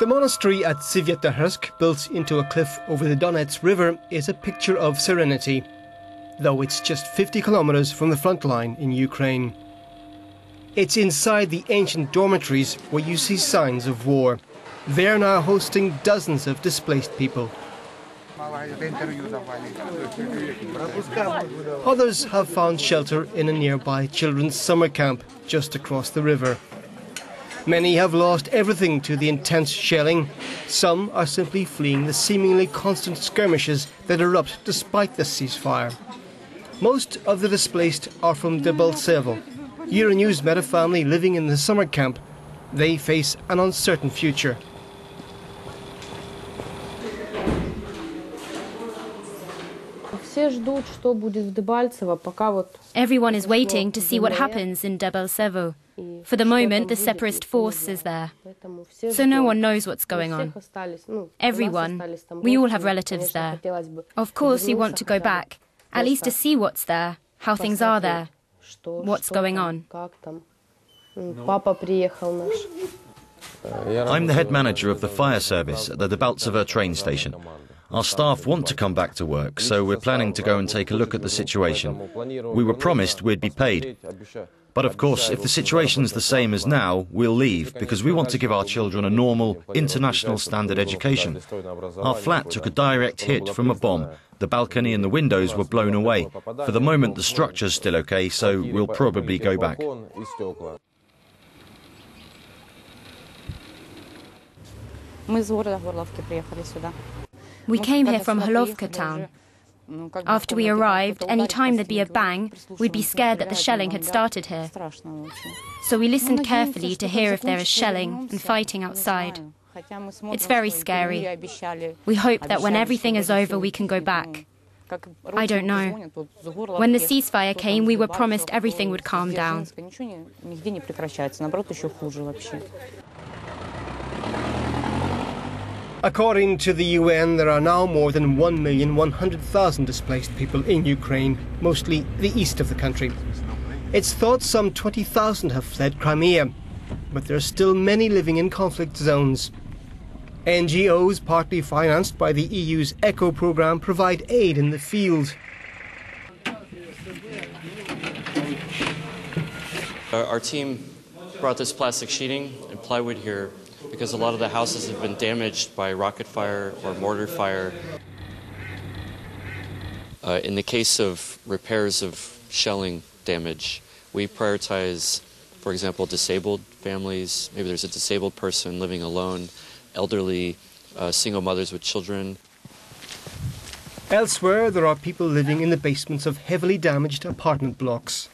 The monastery at Svyatohorsk, built into a cliff over the Donets River, is a picture of serenity, though it's just 50 kilometers from the front line in Ukraine. It's inside the ancient dormitories where you see signs of war. They're now hosting dozens of displaced people. Others have found shelter in a nearby children's summer camp just across the river. Many have lost everything to the intense shelling. Some are simply fleeing the seemingly constant skirmishes that erupt despite the ceasefire. Most of the displaced are from Debaltsevo. Euronews met a family living in the summer camp. They face an uncertain future. Everyone is waiting to see what happens in Debaltsevo. For the moment, the separatist force is there. So no one knows what's going on. Everyone, we all have relatives there. Of course you want to go back, at least to see what's there, how things are there, what's going on. I'm the head manager of the fire service at the Debaltsevo train station. Our staff want to come back to work, so we're planning to go and take a look at the situation. We were promised we'd be paid. But of course, if the situation's the same as now, we'll leave, because we want to give our children a normal, international standard education. Our flat took a direct hit from a bomb. The balcony and the windows were blown away. For the moment, the structure's still okay, so we'll probably go back. We came here from Holovka town. After we arrived, any time there'd be a bang, we'd be scared that the shelling had started here. So we listened carefully to hear if there is shelling and fighting outside. It's very scary. We hope that when everything is over, we can go back. I don't know. When the ceasefire came, we were promised everything would calm down. According to the UN, there are now more than 1,100,000 displaced people in Ukraine, mostly the east of the country. It's thought some 20,000 have fled Crimea, but there are still many living in conflict zones. NGOs, partly financed by the EU's ECHO programme, provide aid in the field. Our team brought this plastic sheeting and plywood here because a lot of the houses have been damaged by rocket fire or mortar fire. In the case of repairs of shelling damage, we prioritize, for example, disabled families. Maybe there's a disabled person living alone, elderly, single mothers with children. Elsewhere, there are people living in the basements of heavily damaged apartment blocks.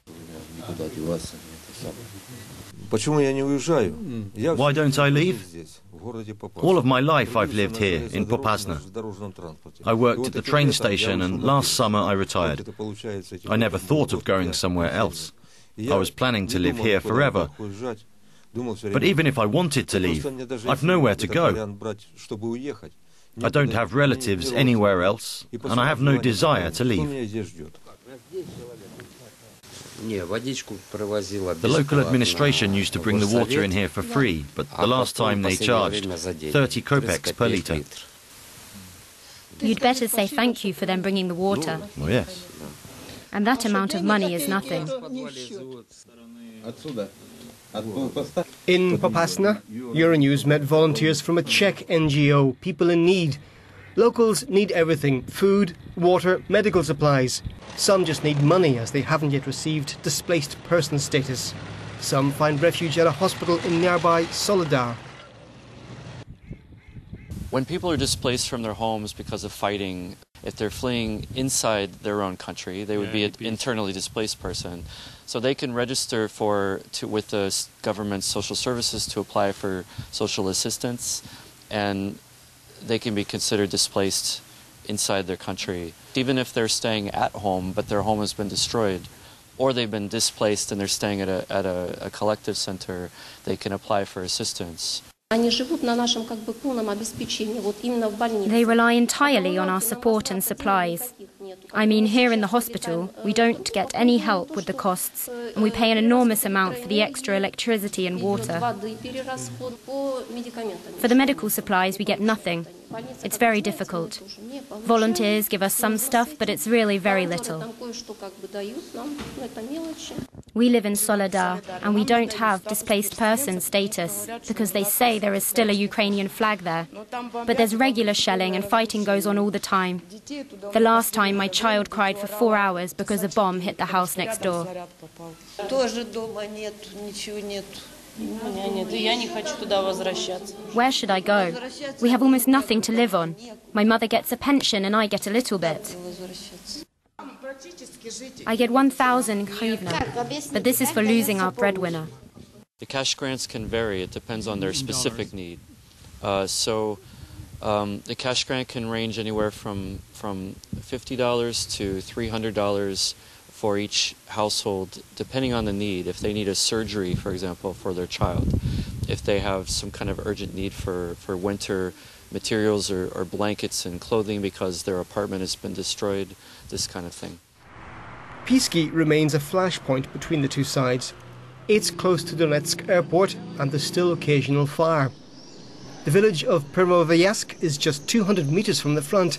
Why don't I leave? All of my life I've lived here in Popasna. I worked at the train station and last summer I retired. I never thought of going somewhere else. I was planning to live here forever. But even if I wanted to leave, I've nowhere to go. I don't have relatives anywhere else, and I have no desire to leave. The local administration used to bring the water in here for free, but the last time they charged 30 kopecks per litre. You'd better say thank you for them bringing the water. Well, yes. And that amount of money is nothing. In Popasna, Euronews met volunteers from a Czech NGO, People in Need. Locals need everything: food, water, medical supplies. Some just need money as they haven't yet received displaced person status. Some find refuge at a hospital in nearby Soledar. When people are displaced from their homes because of fighting, if they're fleeing inside their own country, they would be an internally displaced person. So they can register with the government's social services to apply for social assistance, and they can be considered displaced inside their country. Even if they're staying at home, but their home has been destroyed, or they've been displaced and they're staying at a collective center, they can apply for assistance. They rely entirely on our support and supplies. I mean, here in the hospital, we don't get any help with the costs, and we pay an enormous amount for the extra electricity and water. For the medical supplies, we get nothing. It's very difficult. Volunteers give us some stuff, but it's really very little. We live in Soledar, and we don't have displaced person status, because they say there is still a Ukrainian flag there. But there's regular shelling and fighting goes on all the time. The last time my child cried for 4 hours because a bomb hit the house next door. Where should I go? We have almost nothing to live on. My mother gets a pension and I get a little bit. I get 1,000 hryvnia, but this is for losing our breadwinner. The cash grants can vary. It depends on their specific need. The cash grant can range anywhere from $50 to $300 for each household, depending on the need. If they need a surgery, for example, for their child, if they have some kind of urgent need for winter materials or blankets and clothing because their apartment has been destroyed, this kind of thing. Pisky remains a flashpoint between the two sides. It's close to Donetsk airport and there's still occasional fire. The village of Pervovayask is just 200 meters from the front.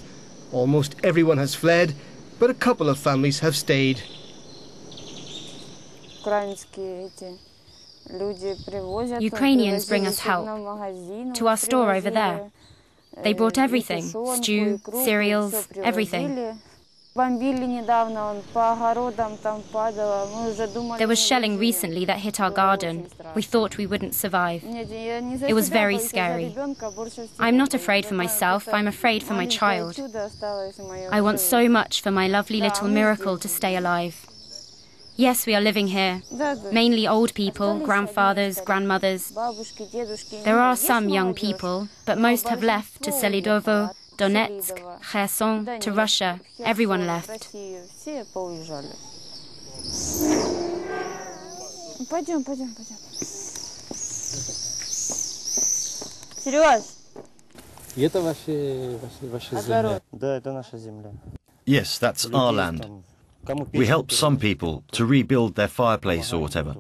Almost everyone has fled, but a couple of families have stayed. Ukrainians bring us help to our store over there. They brought everything, stew, cereals, everything. There was shelling recently that hit our garden. We thought we wouldn't survive. It was very scary. I'm not afraid for myself, I'm afraid for my child. I want so much for my lovely little miracle to stay alive. Yes, we are living here. Mainly old people, grandfathers, grandmothers. There are some young people, but most have left to Selidovo, Donetsk, Kherson, to Russia. Everyone left. Yes, that's our land. We help some people to rebuild their fireplace or whatever.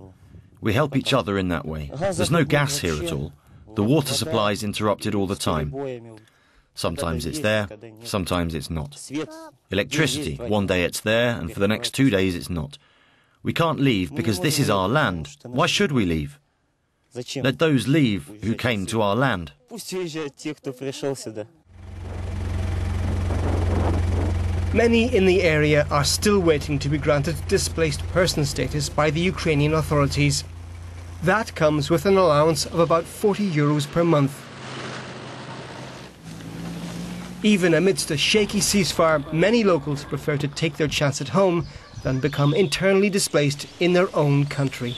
We help each other in that way. There's no gas here at all. The water supply is interrupted all the time. Sometimes it's there, sometimes it's not. Electricity, one day it's there, and for the next 2 days it's not. We can't leave because this is our land. Why should we leave? Let those leave who came to our land. Many in the area are still waiting to be granted displaced person status by the Ukrainian authorities. That comes with an allowance of about €40 per month. Even amidst a shaky ceasefire, many locals prefer to take their chance at home than become internally displaced in their own country.